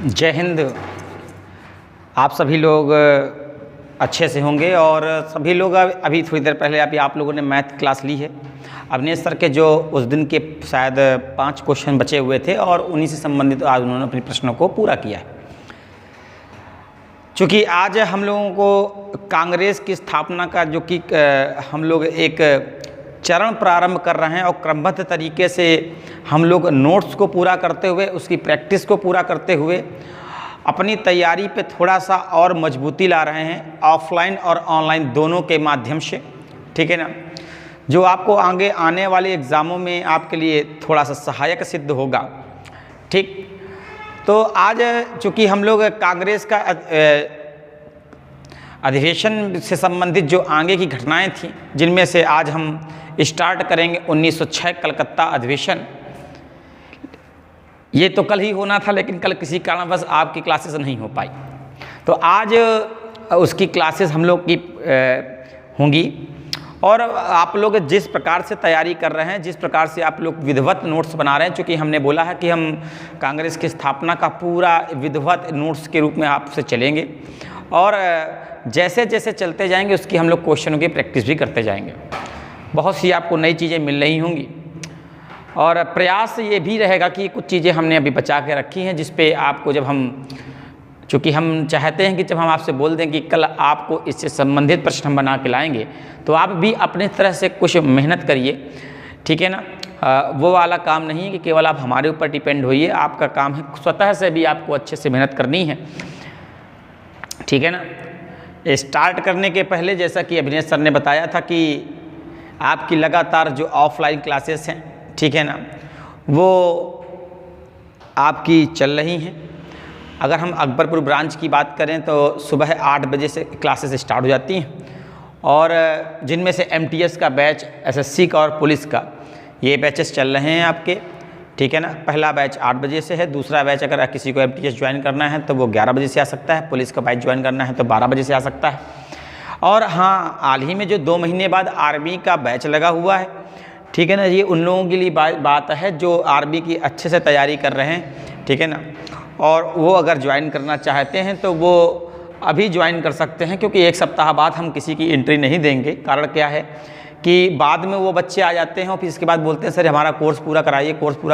जय हिंद। आप सभी लोग अच्छे से होंगे और सभी लोग अभी थोड़ी देर पहले अभी आप लोगों ने मैथ क्लास ली है। अवनीश सर के जो उस दिन के शायद 5 क्वेश्चन बचे हुए थे और उन्हीं से संबंधित आज उन्होंने अपने प्रश्नों को पूरा किया है। चूँकि आज हम लोगों को कांग्रेस की स्थापना का जो कि हम लोग एक चरण प्रारंभ कर रहे हैं और क्रमबद्ध तरीके से हम लोग नोट्स को पूरा करते हुए उसकी प्रैक्टिस को पूरा करते हुए अपनी तैयारी पे थोड़ा सा और मजबूती ला रहे हैं, ऑफलाइन और ऑनलाइन दोनों के माध्यम से। ठीक है ना, जो आपको आगे आने वाले एग्ज़ामों में आपके लिए थोड़ा सा सहायक सिद्ध होगा। ठीक, तो आज चूँकि हम लोग कांग्रेस का अधिवेशन से संबंधित जो आगे की घटनाएं थीं, जिनमें से आज हम स्टार्ट करेंगे 1906 कलकत्ता अधिवेशन। ये तो कल ही होना था, लेकिन कल किसी कारणवश आपकी क्लासेस नहीं हो पाई, तो आज उसकी क्लासेस हम लोग की होंगी। और आप लोग जिस प्रकार से तैयारी कर रहे हैं, जिस प्रकार से आप लोग विधिवत नोट्स बना रहे हैं, चूँकि हमने बोला है कि हम कांग्रेस की स्थापना का पूरा विधिवत नोट्स के रूप में आपसे चलेंगे और जैसे जैसे चलते जाएंगे उसकी हम लोग क्वेश्चनों की प्रैक्टिस भी करते जाएंगे। बहुत सी आपको नई चीज़ें मिल रही होंगी और प्रयास ये भी रहेगा कि कुछ चीज़ें हमने अभी बचा के रखी हैं, जिस पे आपको जब हम, चूँकि हम चाहते हैं कि जब हम आपसे बोल दें कि कल आपको इससे संबंधित प्रश्न हम बना के लाएंगे, तो आप भी अपने तरह से कुछ मेहनत करिए। ठीक है ना, वो वाला काम नहीं है कि केवल आप हमारे ऊपर डिपेंड होइए, आपका काम है स्वतः से भी आपको अच्छे से मेहनत करनी है। ठीक है ना, स्टार्ट करने के पहले जैसा कि अभिनेश सर ने बताया था कि आपकी लगातार जो ऑफलाइन क्लासेस हैं, ठीक है ना, वो आपकी चल रही हैं। अगर हम अकबरपुर ब्रांच की बात करें तो सुबह 8 बजे से क्लासेस स्टार्ट हो जाती हैं और जिनमें से MTS का बैच, SSC का और पुलिस का, ये बैचेस चल रहे हैं आपके। ठीक है ना, पहला बैच 8 बजे से है, दूसरा बैच अगर किसी को MTS ज्वाइन करना है तो वो 11 बजे से आ सकता है, पुलिस का बैच ज्वाइन करना है तो 12 बजे से आ सकता है। और हाँ, हाल ही में जो 2 महीने बाद आर्मी का बैच लगा हुआ है, ठीक है ना, ये उन लोगों के लिए बात है जो आर्मी की अच्छे से तैयारी कर रहे हैं। ठीक है ना, और वो अगर ज्वाइन करना चाहते हैं तो वो अभी ज्वाइन कर सकते हैं, क्योंकि 1 सप्ताह बाद हम किसी की एंट्री नहीं देंगे। कारण क्या है कि बाद में वो बच्चे आ जाते हैं और फिर इसके बाद बोलते हैं सर हमारा कोर्स पूरा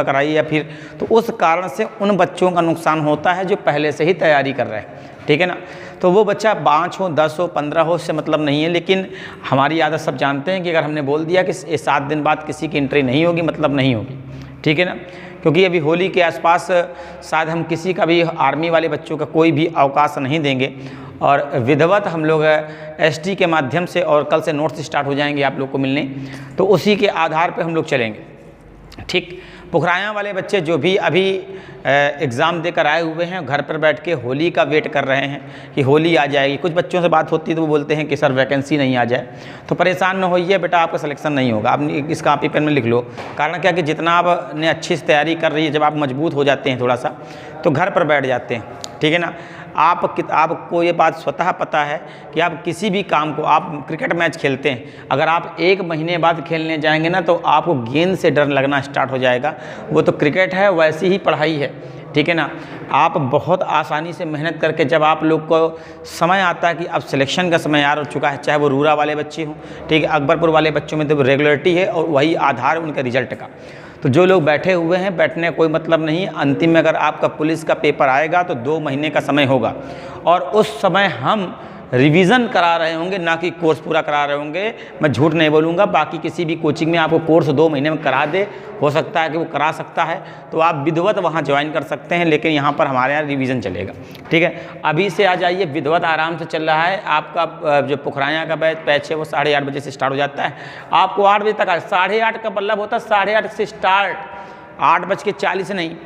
कराइए, या फिर तो उस कारण से उन बच्चों का नुकसान होता है जो पहले से ही तैयारी कर रहे हैं। ठीक है ना, तो वो बच्चा 5 हो, 10 हो, 15 हो, उससे मतलब नहीं है। लेकिन हमारी आदत सब जानते हैं कि अगर हमने बोल दिया कि 7 दिन बाद किसी की एंट्री नहीं होगी, मतलब नहीं होगी। ठीक है ना, क्योंकि अभी होली के आसपास शायद हम किसी का भी आर्मी वाले बच्चों का कोई भी अवकाश नहीं देंगे और विधिवत हम लोग ST के माध्यम से, और कल से नोट्स स्टार्ट हो जाएंगे आप लोग को मिलने, तो उसी के आधार पे हम लोग चलेंगे। ठीक, पुखराया वाले बच्चे जो भी अभी एग्ज़ाम देकर आए हुए हैं, घर पर बैठ के होली का वेट कर रहे हैं कि होली आ जाएगी। कुछ बच्चों से बात होती है तो वो बोलते हैं कि सर वैकेंसी नहीं आ जाए, तो परेशान न होइए बेटा, आपका सिलेक्शन नहीं होगा। आप इस कॉपी पेन में लिख लो। कारण क्या कि जितना आपने अच्छी से तैयारी कर रही है, जब आप मजबूत हो जाते हैं थोड़ा सा, तो घर पर बैठ जाते हैं। ठीक है ना, आपको ये बात स्वतः पता है कि आप किसी भी काम को, आप क्रिकेट मैच खेलते हैं, अगर आप 1 महीने बाद खेलने जाएंगे ना तो आपको गेंद से डर लगना स्टार्ट हो जाएगा। वो तो क्रिकेट है, वैसी ही पढ़ाई है। ठीक है ना, आप बहुत आसानी से मेहनत करके जब आप लोग को समय आता है कि अब सिलेक्शन का समय आ चुका है, चाहे वो रूरा वाले बच्चे हों, ठीक है, अकबरपुर वाले बच्चों में तो रेगुलरिटी है और वही आधार उनके रिजल्ट का। तो जो लोग बैठे हुए हैं, बैठने का कोई मतलब नहीं है। अंतिम में अगर आपका पुलिस का पेपर आएगा तो 2 महीने का समय होगा और उस समय हम रिवीजन करा रहे होंगे, ना कि कोर्स पूरा करा रहे होंगे। मैं झूठ नहीं बोलूँगा, बाकी किसी भी कोचिंग में आपको कोर्स 2 महीने में करा दे, हो सकता है कि वो करा सकता है, तो आप विधिवत वहाँ ज्वाइन कर सकते हैं, लेकिन यहाँ पर हमारे यहाँ रिवीजन चलेगा। ठीक है, अभी से आ जाइए, विधिवत आराम से चल रहा है। आपका जो पुखराया का बैच है वो 8:30 बजे से स्टार्ट हो जाता है, आपको 8 बजे तक 8:30 का मतलब होता है 8:30 से स्टार्ट, 8:40 नहीं।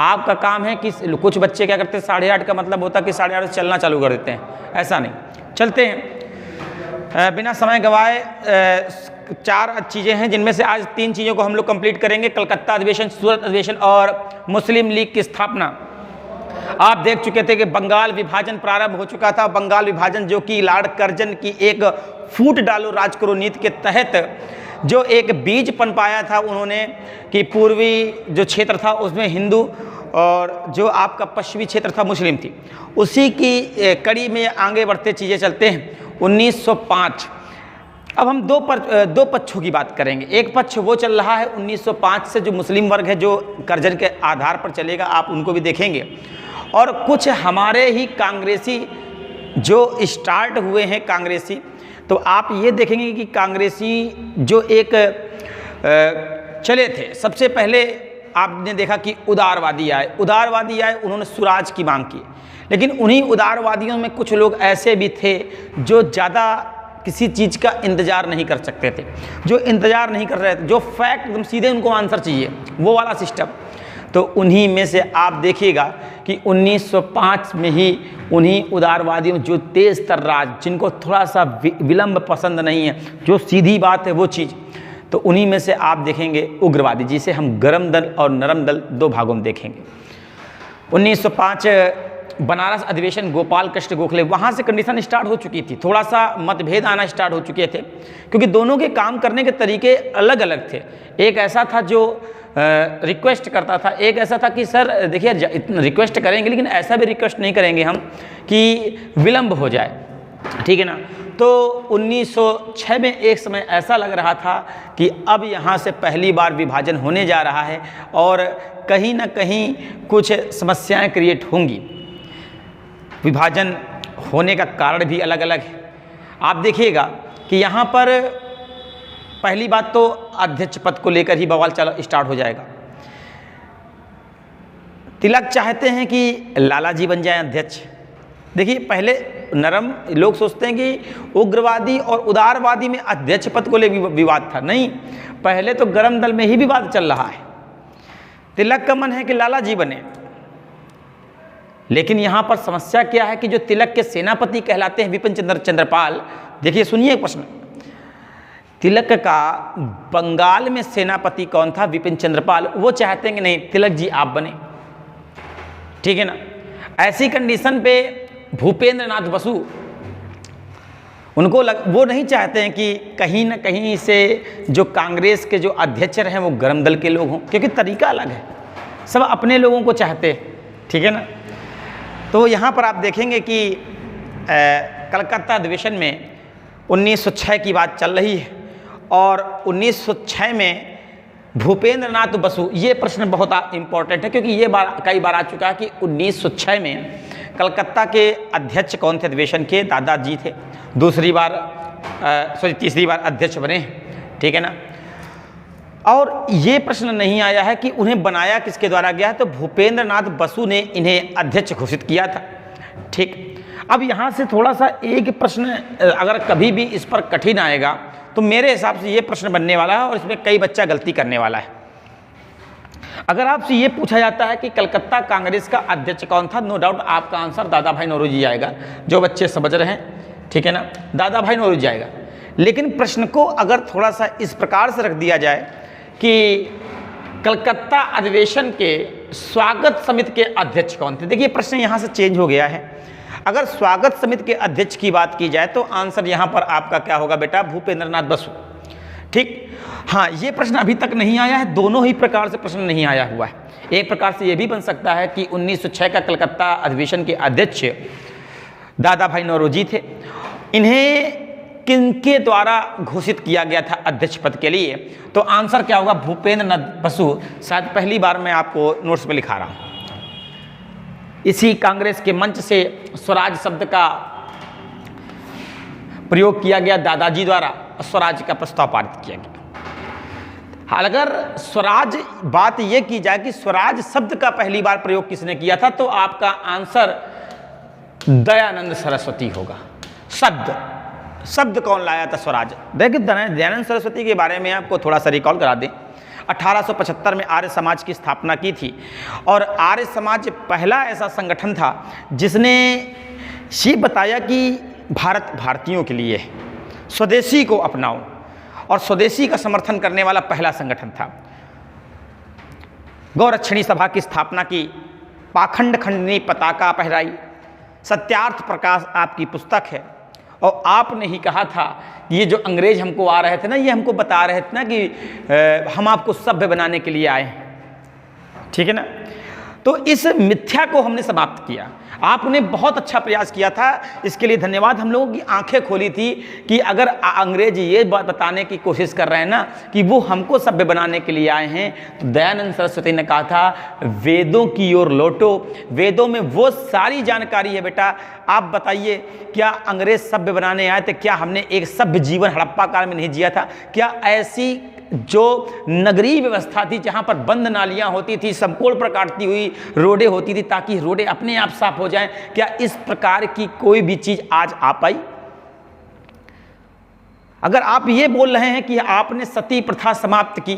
आपका काम है कि कुछ बच्चे क्या करते हैं, 8:30 का मतलब होता है कि 8:30 से चलना चालू कर देते हैं, ऐसा नहीं। चलते हैं बिना समय गवाए। 4 चीज़ें हैं जिनमें से आज 3 चीज़ों को हम लोग कंप्लीट करेंगे। कलकत्ता अधिवेशन, सूरत अधिवेशन और मुस्लिम लीग की स्थापना। आप देख चुके थे कि बंगाल विभाजन प्रारंभ हो चुका था। बंगाल विभाजन जो कि लॉर्ड कर्जन की एक फूट डालो राज करो नीति के तहत जो एक बीज पनपाया था उन्होंने कि पूर्वी जो क्षेत्र था उसमें हिंदू और जो आपका पश्चिमी क्षेत्र था मुस्लिम थी, उसी की कड़ी में आगे बढ़ते चीज़ें चलते हैं। 1905, अब हम दो पक्षों की बात करेंगे। एक पक्ष वो चल रहा है 1905 से जो मुस्लिम वर्ग है जो कर्जन के आधार पर चलेगा, आप उनको भी देखेंगे, और कुछ हमारे ही कांग्रेसी जो स्टार्ट हुए हैं कांग्रेसी, तो आप ये देखेंगे कि कांग्रेसी जो एक चले थे, सबसे पहले आपने देखा कि उदारवादी आए, उन्होंने स्वराज की मांग की, लेकिन उन्हीं उदारवादियों में कुछ लोग ऐसे भी थे जो ज़्यादा किसी चीज़ का इंतज़ार नहीं कर सकते थे, जो इंतज़ार नहीं कर रहे थे, जो फैक्ट एकदम सीधे उनको आंसर चाहिए, वो वाला सिस्टम। तो उन्हीं में से आप देखिएगा कि 1905 में ही उन्हीं उदारवादियों जो तेज़ तर्राज, जिनको थोड़ा सा विलंब पसंद नहीं है, जो सीधी बात है वो चीज़, तो उन्हीं में से आप देखेंगे उग्रवादी, जिसे हम गरम दल और नरम दल दो भागों में देखेंगे। 1905 बनारस अधिवेशन, गोपाल कृष्ण गोखले, वहाँ से कंडीशन स्टार्ट हो चुकी थी, थोड़ा सा मतभेद आना स्टार्ट हो चुके थे, क्योंकि दोनों के काम करने के तरीके अलग अलग थे। एक ऐसा था जो रिक्वेस्ट करता था, एक ऐसा था कि सर देखिए रिक्वेस्ट करेंगे लेकिन ऐसा भी रिक्वेस्ट नहीं करेंगे हम कि विलंब हो जाए, ठीक है ना। तो 1906 में एक समय ऐसा लग रहा था कि अब यहाँ से पहली बार विभाजन होने जा रहा है और कहीं ना कहीं कुछ समस्याएं क्रिएट होंगी। विभाजन होने का कारण भी अलग अलग है। आप देखिएगा कि यहाँ पर पहली बात तो अध्यक्ष पद को लेकर ही बवाल स्टार्ट हो जाएगा। तिलक चाहते हैं कि लाला जी बन जाएं अध्यक्ष। देखिए पहले नरम लोग सोचते हैं कि उग्रवादी और उदारवादी में अध्यक्ष पद को लेकर विवाद था, नहीं, पहले तो गरम दल में ही विवाद चल रहा है। तिलक का मन है कि लाला जी बने, लेकिन यहाँ पर समस्या क्या है कि जो तिलक के सेनापति कहलाते हैं विपिन चंद्रपाल, देखिए सुनिए प्रश्न, तिलक का बंगाल में सेनापति कौन था? विपिन चंद्रपाल। वो चाहते हैं कि नहीं तिलक जी आप बने, ठीक है ना। ऐसी कंडीशन पे भूपेंद्र नाथ बसु वो नहीं चाहते हैं कि कहीं ना कहीं से जो कांग्रेस के जो अध्यक्ष हैं वो गरम दल के लोग हों, क्योंकि तरीका अलग है, सब अपने लोगों को चाहते हैं, ठीक है ना। तो यहाँ पर आप देखेंगे कि कलकत्ता अधिवेशन में 1906 की बात चल रही है और 1906 में भूपेंद्र नाथ बसु, ये प्रश्न बहुत इंपॉर्टेंट है क्योंकि ये कई बार आ चुका है कि 1906 में कलकत्ता के अध्यक्ष कौन थे अधिवेशन के? दादाजी थे। तीसरी बार अध्यक्ष बने, ठीक है ना। और ये प्रश्न नहीं आया है कि उन्हें बनाया किसके द्वारा गया है, तो भूपेंद्र नाथ बसु ने इन्हें अध्यक्ष घोषित किया था, ठीक। अब यहाँ से थोड़ा सा एक प्रश्न अगर कभी भी इस पर कठिन आएगा तो मेरे हिसाब से ये प्रश्न बनने वाला है और इसमें कई बच्चा गलती करने वाला है। अगर आपसे ये पूछा जाता है कि कलकत्ता कांग्रेस का अध्यक्ष कौन था, नो डाउट आपका आंसर दादा भाई नौरोजी आएगा। जो बच्चे समझ रहे हैं, ठीक है ना, दादा भाई नौरोजी आएगा। लेकिन प्रश्न को अगर थोड़ा सा इस प्रकार से रख दिया जाए कि कलकत्ता अधिवेशन के स्वागत समिति के अध्यक्ष कौन थे, देखिए प्रश्न यहाँ से चेंज हो गया है। अगर स्वागत समिति के अध्यक्ष की बात की जाए तो आंसर यहाँ पर आपका क्या होगा बेटा? भूपेंद्र नाथ बसु, ठीक। हाँ, ये प्रश्न अभी तक नहीं आया है, दोनों ही प्रकार से प्रश्न नहीं आया हुआ है। एक प्रकार से ये भी बन सकता है कि 1906 का कलकत्ता अधिवेशन के अध्यक्ष दादा भाई नौरोजी थे, इन्हें किनके द्वारा घोषित किया गया था अध्यक्ष पद के लिए? तो आंसर क्या होगा? भूपेंद्र नाथ बसु। शायद पहली बार मैं आपको नोट्स में लिखा रहा हूँ। इसी कांग्रेस के मंच से स्वराज शब्द का प्रयोग किया गया दादाजी द्वारा, स्वराज का प्रस्ताव पारित किया गया। अगर स्वराज बात यह की जाए कि स्वराज शब्द का पहली बार प्रयोग किसने किया था, तो आपका आंसर दयानंद सरस्वती होगा। शब्द कौन लाया था? स्वराज। देखिए दयानंद सरस्वती के बारे में आपको थोड़ा सा रिकॉल करा दें। 1875 में आर्य समाज की स्थापना की थी और आर्य समाज पहला ऐसा संगठन था जिसने ये बताया कि भारत भारतीयों के लिए है, स्वदेशी को अपनाओ, और स्वदेशी का समर्थन करने वाला पहला संगठन था। गौरक्षणी सभा की स्थापना की, पाखंड खंडनी पताका फहराई, सत्यार्थ प्रकाश आपकी पुस्तक है, और आपने ही कहा था ये जो अंग्रेज हमको आ रहे थे ना, ये हमको बता रहे थे ना कि हम आपको सभ्य बनाने के लिए आए हैं, ठीक है ना। तो इस मिथ्या को हमने समाप्त किया। आपने बहुत अच्छा प्रयास किया था, इसके लिए धन्यवाद। हम लोगों की आंखें खोली थी कि अगर अंग्रेज ये बात बताने की कोशिश कर रहे हैं ना कि वो हमको सभ्य बनाने के लिए आए हैं, तो दयानंद सरस्वती ने कहा था वेदों की ओर लौटो, वेदों में वो सारी जानकारी है बेटा। आप बताइए, क्या अंग्रेज सभ्य बनाने आए थे? क्या हमने एक सभ्य जीवन हड़प्पा काल में नहीं जिया था? क्या ऐसी जो नगरीय व्यवस्था थी जहां पर बंद नालियां होती थी, समकोण पर काटती हुई रोडें होती थी ताकि रोडें अपने आप साफ हो जाएं, क्या इस प्रकार की कोई भी चीज आज आ पाई? अगर आप ये बोल रहे हैं कि आपने सती प्रथा समाप्त की,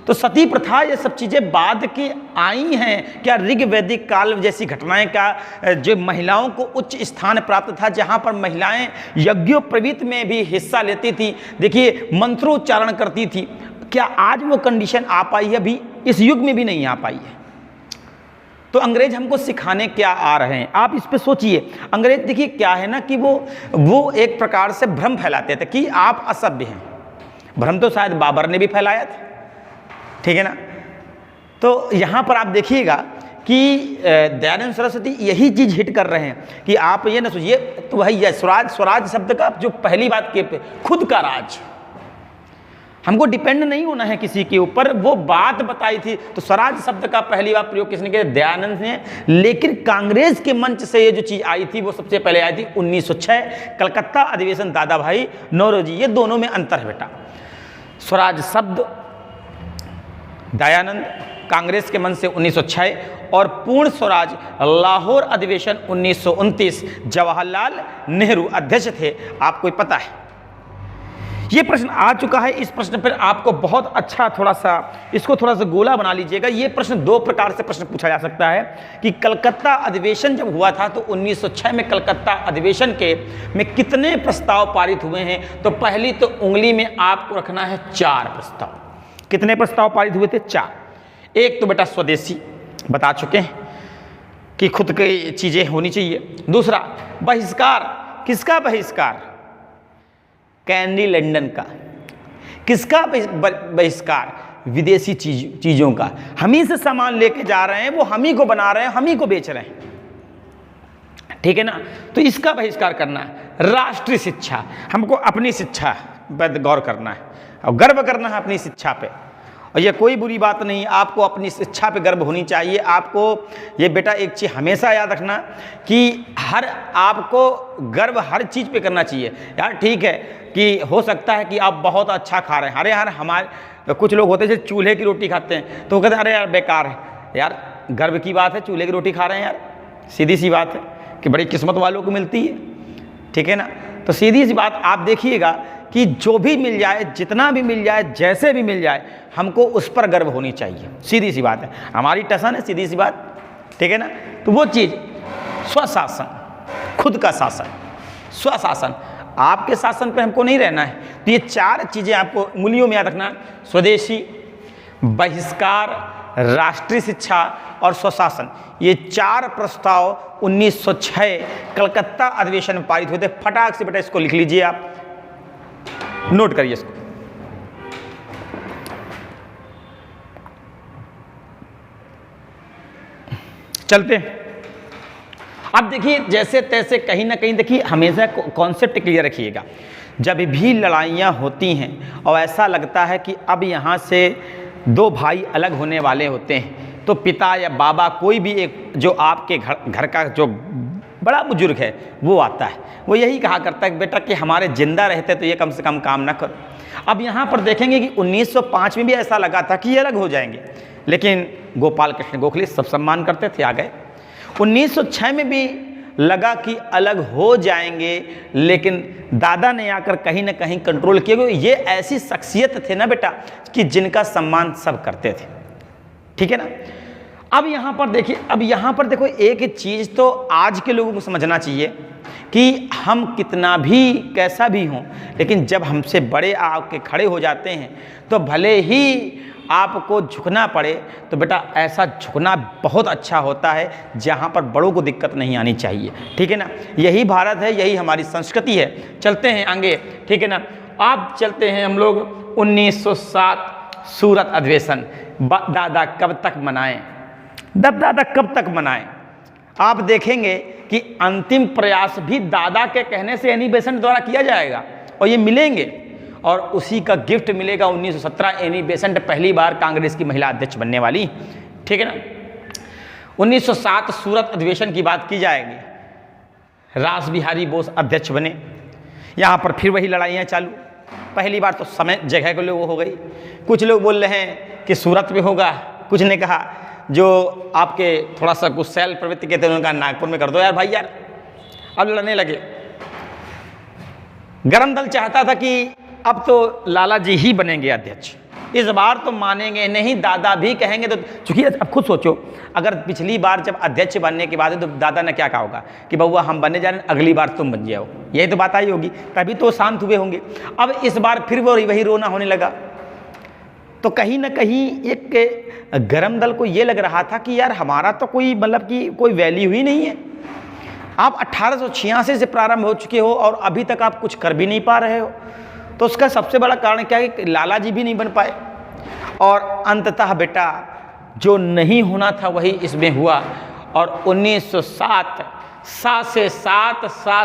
तो सती प्रथा ये सब चीजें बाद की आई हैं। क्या ऋग वैदिक काल जैसी घटनाएं का जो महिलाओं को उच्च स्थान प्राप्त था, जहां पर महिलाएं यज्ञोपवीत में भी हिस्सा लेती थी, देखिए मंत्रोच्चारण करती थी, क्या आज वो कंडीशन आ पाई है? अभी इस युग में भी नहीं आ पाई है। तो अंग्रेज हमको सिखाने क्या आ रहे हैं, आप इस पे सोचिए। अंग्रेज देखिए क्या है ना कि वो एक प्रकार से भ्रम फैलाते थे कि आप असभ्य हैं। भ्रम तो शायद बाबर ने भी फैलाया था, ठीक है ना। तो यहाँ पर आप देखिएगा कि दयानंद सरस्वती यही चीज हिट कर रहे हैं कि आप ये ना सोचिए, तो वही है स्वराज। स्वराज शब्द का जो पहली बात के खुद का राज, हमको डिपेंड नहीं होना है किसी के ऊपर, वो बात बताई थी। तो स्वराज शब्द का पहली बार प्रयोग किसने किया? दयानंद ने। लेकिन कांग्रेस के मंच से ये जो चीज आई थी वो सबसे पहले आई थी 1906 कलकत्ता अधिवेशन, दादा भाई नौरोजी। ये दोनों में अंतर है बेटा। स्वराज शब्द दयानंद कांग्रेस के मंच से 1906 और पूर्ण स्वराज लाहौर अधिवेशन 1929, जवाहरलाल नेहरू अध्यक्ष थे। आपको पता है ये प्रश्न आ चुका है। इस प्रश्न पर आपको बहुत अच्छा थोड़ा सा इसको थोड़ा सा गोला बना लीजिएगा। ये प्रश्न दो प्रकार से प्रश्न पूछा जा सकता है कि कलकत्ता अधिवेशन जब हुआ था तो 1906 में कलकत्ता अधिवेशन में कितने प्रस्ताव पारित हुए हैं? तो पहली तो उंगली में आपको रखना है 4 प्रस्ताव। कितने प्रस्ताव पारित हुए थे? 4। एक तो बेटा स्वदेशी, बता चुके हैं कि खुद की चीजें होनी चाहिए। दूसरा बहिष्कार। किसका बहिष्कार? कैनी लंदन का। किसका बहिष्कार? विदेशी चीजों का। हम ही से सामान लेके जा रहे हैं, वो हम ही को बना रहे हैं, हम ही को बेच रहे हैं, ठीक है ना। तो इसका बहिष्कार करना है। राष्ट्रीय शिक्षा, हमको अपनी शिक्षा पर गौर करना है और गर्व करना है अपनी शिक्षा पे। और ये कोई बुरी बात नहीं, आपको अपनी शिक्षा पे गर्व होनी चाहिए। आपको ये बेटा एक चीज़ हमेशा याद रखना कि आपको गर्व हर चीज़ पे करना चाहिए। यार ठीक है कि हो सकता है कि आप बहुत अच्छा खा रहे हैं, अरे यार हमारे कुछ लोग होते हैं जो चूल्हे की रोटी खाते हैं, तो वो कहते हैं अरे यार बेकार है। यार गर्व की बात है, चूल्हे की रोटी खा रहे हैं यार, सीधी सी बात है कि बड़ी किस्मत वालों को मिलती है, ठीक है ना। तो सीधी सी बात आप देखिएगा कि जो भी मिल जाए, जितना भी मिल जाए, जैसे भी मिल जाए, हमको उस पर गर्व होनी चाहिए। सीधी सी बात है, हमारी टसन है, सीधी सी बात, ठीक है ना। तो वो चीज़ स्वशासन, खुद का शासन, स्वशासन, आपके शासन पे हमको नहीं रहना है। तो ये 4 चीज़ें आपको उंगलियों में याद रखना, स्वदेशी, बहिष्कार, राष्ट्रीय शिक्षा और स्वशासन। ये 4 प्रस्ताव 1906 कलकत्ता अधिवेशन में पारित हुए थे। फटाक से बेटा इसको लिख लीजिए, आप नोट करिए इसको। चलते हैं अब। देखिए जैसे तैसे कहीं ना कहीं देखिए हमेशा कॉन्सेप्ट क्लियर रखिएगा। जब भी लड़ाइयाँ होती हैं और ऐसा लगता है कि अब यहाँ से 2 भाई अलग होने वाले होते हैं, तो पिता या बाबा कोई भी एक जो आपके घर का जो बड़ा बुजुर्ग है वो आता है, वो यही कहा करता है कि बेटा कि हमारे जिंदा रहते तो ये कम से कम काम ना करो। अब यहाँ पर देखेंगे कि 1905 में भी ऐसा लगा था कि ये अलग हो जाएंगे, लेकिन गोपाल कृष्ण गोखले सब सम्मान करते थे, आ गए। 1906 में भी लगा कि अलग हो जाएंगे, लेकिन दादा ने आकर कहीं ना कहीं कंट्रोल किया। ये ऐसी शख्सियत थे ना बेटा कि जिनका सम्मान सब करते थे, ठीक है ना। अब यहाँ पर देखिए, अब यहाँ पर देखो एक चीज़ तो आज के लोगों को समझना चाहिए कि हम कितना भी कैसा भी हों, लेकिन जब हमसे बड़े आके खड़े हो जाते हैं तो भले ही आपको झुकना पड़े तो बेटा ऐसा झुकना बहुत अच्छा होता है जहाँ पर बड़ों को दिक्कत नहीं आनी चाहिए, ठीक है ना। यही भारत है, यही हमारी संस्कृति है। चलते हैं आगे, ठीक है ना। अब चलते हैं हम लोग 1907 सूरत अधिवेशन। दादा कब तक मनाएं, दादा कब तक मनाएं। आप देखेंगे कि अंतिम प्रयास भी दादा के कहने से एनी बेसेंट द्वारा किया जाएगा और ये मिलेंगे, और उसी का गिफ्ट मिलेगा 1917। एनी बेसेंट पहली बार कांग्रेस की महिला अध्यक्ष बनने वाली, ठीक है ना। 1907 सूरत अधिवेशन की बात की जाएगी। रास बिहारी बोस अध्यक्ष बने। यहाँ पर फिर वही लड़ाइयाँ चालू। पहली बार तो समय जगह को लोग हो गई। कुछ लोग बोल रहे हैं कि सूरत में होगा, कुछ ने कहा जो आपके थोड़ा सा गुस्सैल प्रवृत्ति के थे उन्होंने कहा नागपुर में कर दो यार भाई यार। अब लड़ने लगे। गरम दल चाहता था कि अब तो लाला जी ही बनेंगे अध्यक्ष, इस बार तो मानेंगे नहीं, दादा भी कहेंगे। तो चूंकि अब खुद सोचो, अगर पिछली बार जब अध्यक्ष बनने के बाद तो दादा ने क्या कहा होगा कि बउआ हम बनने जा रहे हैं, अगली बार तुम बन जाओ, यही तो बात आई होगी, तभी तो शांत हुए होंगे। अब इस बार फिर वो वही रोना होने लगा। तो कहीं ना कहीं एक गरम दल को ये लग रहा था कि यार हमारा तो कोई मतलब कि कोई वैल्यू ही नहीं है। आप 1886 से प्रारंभ हो चुके हो और अभी तक आप कुछ कर भी नहीं पा रहे हो। तो उसका सबसे बड़ा कारण क्या है कि लाला जी भी नहीं बन पाए, और अंततः बेटा जो नहीं होना था वही इसमें हुआ। और 1907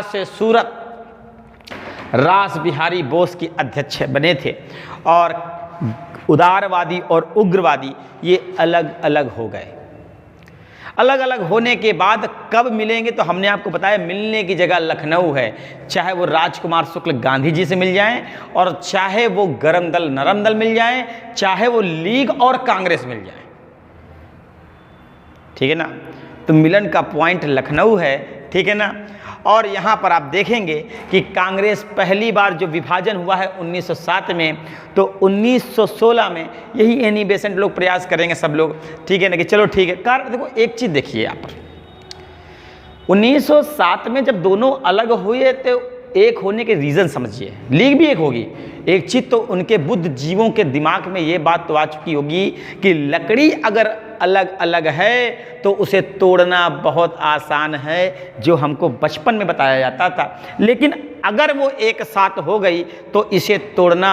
से सूरत रास बिहारी बोस की अध्यक्ष बने थे, और उदारवादी और उग्रवादी ये अलग अलग हो गए। अलग अलग होने के बाद कब मिलेंगे तो हमने आपको बताया, मिलने की जगह लखनऊ है। चाहे वो राजकुमार शुक्ल गांधी जी से मिल जाएं, और चाहे वो गरम दल नरम दल मिल जाएं, चाहे वो लीग और कांग्रेस मिल जाएं, ठीक है ना। तो मिलन का पॉइंट लखनऊ है, ठीक है ना। और यहाँ पर आप देखेंगे कि कांग्रेस पहली बार जो विभाजन हुआ है 1907 में, तो 1916 में यही एनी बेसेंट लोग प्रयास करेंगे सब लोग, ठीक है ना, कि चलो ठीक है। कारण देखो एक चीज़ देखिए यहाँ पर, 1907 में जब दोनों अलग हुए तो एक होने के रीज़न समझिए, लीग भी एक होगी। एक चीज़ तो उनके बुद्ध जीवों के दिमाग में ये बात तो आ चुकी होगी कि लकड़ी अगर अलग अलग है तो उसे तोड़ना बहुत आसान है, जो हमको बचपन में बताया जाता था। लेकिन अगर वो एक साथ हो गई तो इसे तोड़ना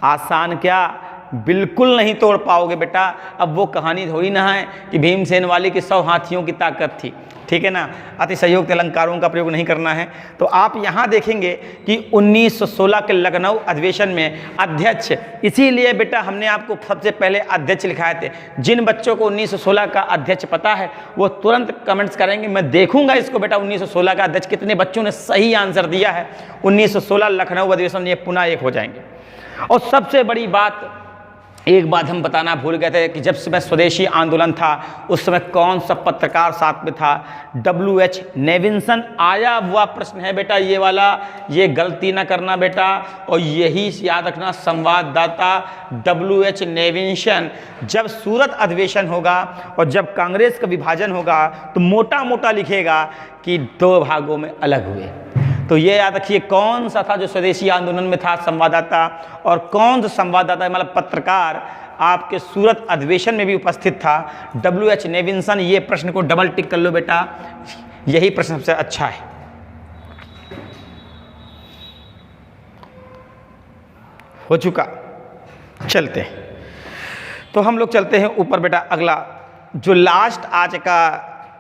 आसान क्या, बिल्कुल नहीं तोड़ पाओगे बेटा। अब वो कहानी थोड़ी ना है कि भीमसेन वाली की 100 हाथियों की ताकत थी, ठीक है ना। अतिशयोक्त अलंकारों का प्रयोग नहीं करना है। तो आप यहाँ देखेंगे कि 1916 के लखनऊ अधिवेशन में अध्यक्ष, इसीलिए बेटा हमने आपको सबसे पहले अध्यक्ष लिखाए थे। जिन बच्चों को 1916 का अध्यक्ष पता है वो तुरंत कमेंट्स करेंगे, मैं देखूंगा इसको बेटा 1916 का अध्यक्ष कितने बच्चों ने सही आंसर दिया है। 1916 लखनऊ अधिवेशन, ये पुनः एक हो जाएंगे। और सबसे बड़ी बात, एक बात हम बताना भूल गए थे कि जब समय स्वदेशी आंदोलन था उस समय कौन सा पत्रकार साथ में था, WH नेविंसन। आया हुआ प्रश्न है बेटा ये वाला, ये गलती ना करना बेटा, और यही याद रखना संवाददाता WH नेविंसन। जब सूरत अधिवेशन होगा और जब कांग्रेस का विभाजन होगा तो मोटा मोटा लिखेगा कि 2 भागों में अलग हुए। तो ये याद रखिए कौन सा था जो स्वदेशी आंदोलन में था संवाददाता, और कौन सा संवाददाता मतलब पत्रकार आपके सूरत अधिवेशन में भी उपस्थित था, WH नेविंसन। ये प्रश्न को डबल टिक कर लो बेटा, यही प्रश्न सबसे अच्छा है। हो चुका, चलते तो हम लोग चलते हैं ऊपर बेटा। अगला जो लास्ट आज का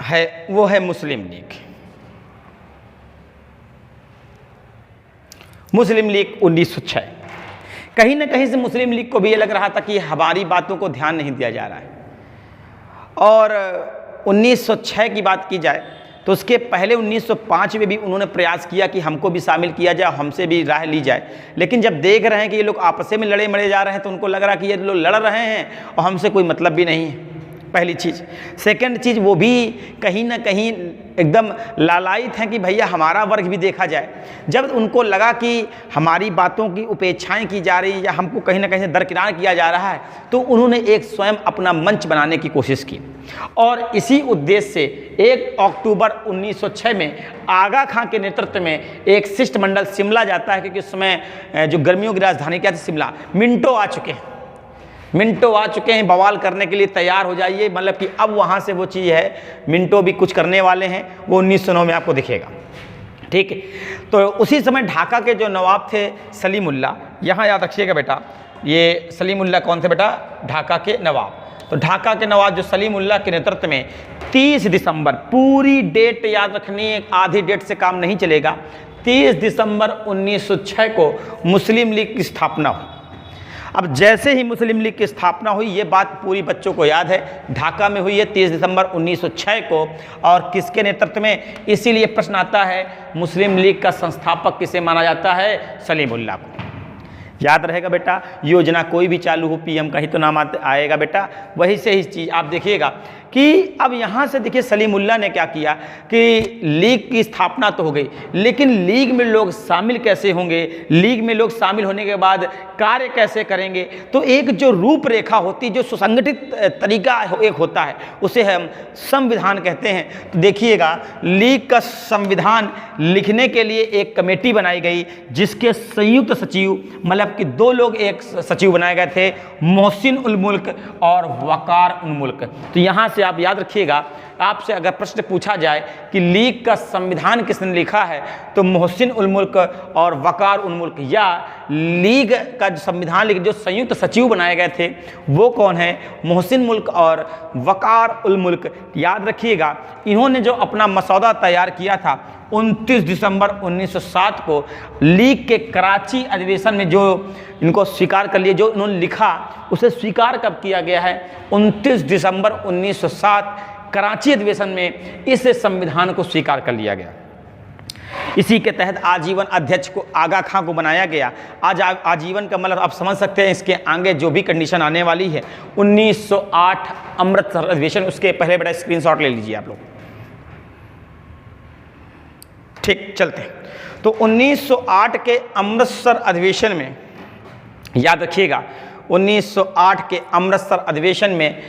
है वो है मुस्लिम लीग। मुस्लिम लीग 1906, कहीं ना कहीं से मुस्लिम लीग को भी ये लग रहा था कि हमारी बातों को ध्यान नहीं दिया जा रहा है। और 1906 की बात की जाए तो उसके पहले 1905 में भी उन्होंने प्रयास किया कि हमको भी शामिल किया जाए, हमसे भी राय ली जाए। लेकिन जब देख रहे हैं कि ये लोग आपस में लड़े मरे जा रहे हैं तो उनको लग रहा है कि ये लोग लड़ रहे हैं और हमसे कोई मतलब भी नहीं है, पहली चीज़। सेकंड चीज़, वो भी कहीं ना कहीं एकदम लालायित हैं कि भैया हमारा वर्ग भी देखा जाए। जब उनको लगा कि हमारी बातों की उपेक्षाएं की जा रही या हमको कहीं ना कहीं से दरकिनार किया जा रहा है, तो उन्होंने एक स्वयं अपना मंच बनाने की कोशिश की। और इसी उद्देश्य से 1 अक्टूबर 1906 में आगा खां के नेतृत्व में एक शिष्टमंडल शिमला जाता है, क्योंकि उस समय जो गर्मियों की राजधानी क्या थी शिमला, मिंटो आ चुके हैं। मिंटो आ चुके हैं बवाल करने के लिए, तैयार हो जाइए, मतलब कि अब वहाँ से वो चीज़ है, मिंटो भी कुछ करने वाले हैं, वो 1909 में आपको दिखेगा। ठीक है, तो उसी समय ढाका के जो नवाब थे सलीमुल्लाह, यहाँ याद रखिएगा बेटा, ये सलीमुल्लाह कौन थे बेटा? ढाका के नवाब। तो ढाका के नवाब जो सलीमुल्लाह के नेतृत्व में 30 दिसंबर, पूरी डेट याद रखनी है, आधी डेट से काम नहीं चलेगा, 30 दिसंबर 1906 को मुस्लिम लीग की स्थापना हुई। अब जैसे ही मुस्लिम लीग की स्थापना हुई, ये बात पूरी बच्चों को याद है, ढाका में हुई है 30 दिसंबर 1906 को, और किसके नेतृत्व में? इसीलिए प्रश्न आता है मुस्लिम लीग का संस्थापक किसे माना जाता है? सलीमुल्लाह को। याद रहेगा बेटा, योजना कोई भी चालू हो, पीएम का ही तो नाम आएगा बेटा, वही से ही चीज़ आप देखिएगा कि अब यहाँ से देखिए सलीमुल्लाह ने क्या किया कि लीग की स्थापना तो हो गई, लेकिन लीग में लोग शामिल कैसे होंगे, लीग में लोग शामिल होने के बाद कार्य कैसे करेंगे, तो एक जो रूपरेखा होती, जो सुसंगठित तरीका एक होता है, उसे हम संविधान कहते हैं। तो देखिएगा, लीग का संविधान लिखने के लिए एक कमेटी बनाई गई, जिसके संयुक्त सचिव, मतलब कि 2 लोग एक सचिव बनाए गए थे, मोहसिन उल मुल्क और वकार उल मुल्क। तो यहाँ से आप याद रखिएगा, आपसे अगर प्रश्न पूछा जाए कि लीग का संविधान किसने लिखा है, तो मोहसिन उल मुल्क और वकार उल मुल्क, या लीग का जो संविधान लिख जो संयुक्त सचिव बनाए गए थे वो कौन है? मोहसिन मुल्क और वकार उल मुल्क। याद रखिएगा, इन्होंने जो अपना मसौदा तैयार किया था 29 दिसंबर 1907 को लीग के कराची अधिवेशन में, जो इनको स्वीकार कर लिए, जो इन्होंने लिखा उसे स्वीकार कब किया गया है? 29 दिसंबर 1907 कराची अधिवेशन में इस संविधान को स्वीकार कर लिया गया। इसी के तहत आजीवन अध्यक्ष को आगा खां को बनाया गया। आज आजीवन का मतलब आप समझ सकते हैं, इसके आगे जो भी कंडीशन आने वाली है। 1908 अमृतसर अधिवेशन, उसके पहले बड़ा स्क्रीनशॉट ले लीजिए आप लोग। ठीक, चलते हैं। तो 1908 के अमृतसर अधिवेशन में याद रखिएगा, 1908 के अमृतसर अधिवेशन में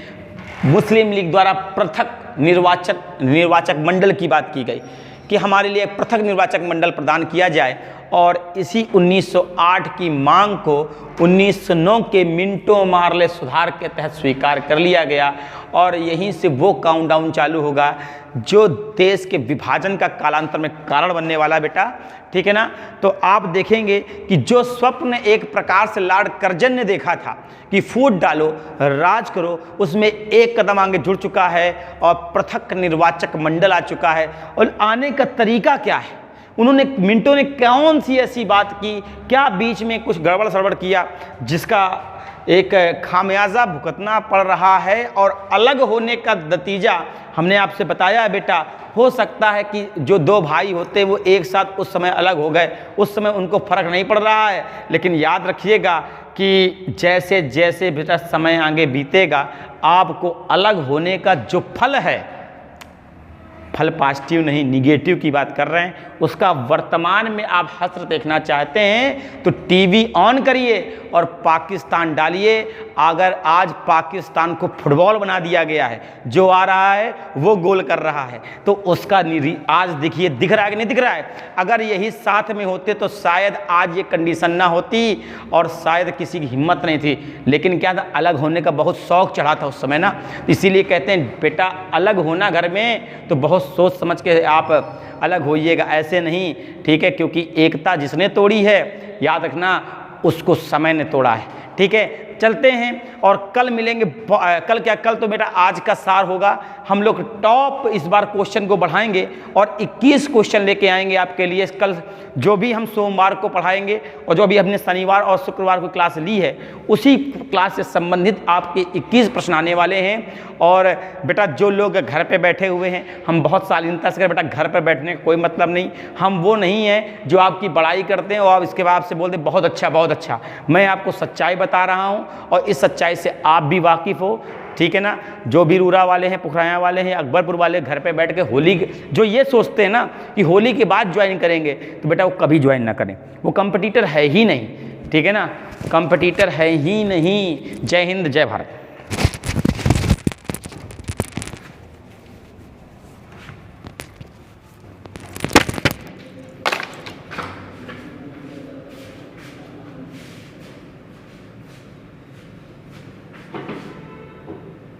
मुस्लिम लीग द्वारा पृथक निर्वाचक मंडल की बात की गई कि हमारे लिए पृथक निर्वाचक मंडल प्रदान किया जाए, और इसी 1908 की मांग को 1909 के मिंटो मार्ले सुधार के तहत स्वीकार कर लिया गया, और यहीं से वो काउंटडाउन चालू होगा जो देश के विभाजन का कालांतर में कारण बनने वाला बेटा। ठीक है ना? तो आप देखेंगे कि जो स्वप्न एक प्रकार से लॉर्ड कर्जन ने देखा था कि फूट डालो, राज करो, उसमें एक कदम आगे जुड़ चुका है और पृथक निर्वाचक मंडल आ चुका है। और आने का तरीका क्या है? उन्होंने, मिंटो ने कौन सी ऐसी बात की, क्या बीच में कुछ गड़बड़ सड़बड़ किया जिसका एक खामियाजा भुगतना पड़ रहा है, और अलग होने का नतीजा हमने आपसे बताया है बेटा। हो सकता है कि जो 2 भाई होते वो एक साथ उस समय अलग हो गए, उस समय उनको फर्क नहीं पड़ रहा है, लेकिन याद रखिएगा कि जैसे जैसे बेटा समय आगे बीतेगा, आपको अलग होने का जो फल है, फल पॉजिटिव नहीं निगेटिव की बात कर रहे हैं, उसका वर्तमान में आप हश्र देखना चाहते हैं तो टीवी ऑन करिए और पाकिस्तान डालिए। अगर आज पाकिस्तान को फुटबॉल बना दिया गया है, जो आ रहा है वो गोल कर रहा है, तो उसका आज देखिए दिख रहा है कि नहीं दिख रहा है? अगर यही साथ में होते तो शायद आज ये कंडीशन ना होती, और शायद किसी की हिम्मत नहीं थी। लेकिन क्या था, अलग होने का बहुत शौक चढ़ा था उस समय ना, इसीलिए कहते हैं बेटा अलग होना घर में तो बहुत सोच समझ के आप अलग होइएगा, ऐसे नहीं। ठीक है? क्योंकि एकता जिसने तोड़ी है, याद रखना उसको समय ने तोड़ा है। ठीक है, चलते हैं और कल मिलेंगे। कल क्या, कल तो बेटा आज का सार होगा। हम लोग टॉप इस बार क्वेश्चन को बढ़ाएंगे और 21 क्वेश्चन लेके आएंगे आपके लिए। कल जो भी हम सोमवार को पढ़ाएंगे और जो भी हमने शनिवार और शुक्रवार को क्लास ली है, उसी क्लास से संबंधित आपके 21 प्रश्न आने वाले हैं। और बेटा जो लोग घर पे बैठे हुए हैं, हम बहुत शालीनता से बेटा घर पर बैठने का कोई मतलब नहीं, हम वो नहीं हैं जो आपकी बड़ाई करते हैं और आप इसके बाद से बोलते बहुत अच्छा बहुत अच्छा। मैं आपको सच्चाई बता रहा हूँ और इस सच्चाई से आप भी वाकिफ़ हो। ठीक है ना? जो भी रूरा वाले हैं, पुखराया वाले हैं, अकबरपुर वाले घर पे बैठ के होली, जो ये सोचते हैं ना कि होली के बाद ज्वाइन करेंगे, तो बेटा वो कभी ज्वाइन ना करें, वो कंपटीटर है ही नहीं। ठीक है ना? कंपटीटर है ही नहीं। जय हिंद, जय भारत।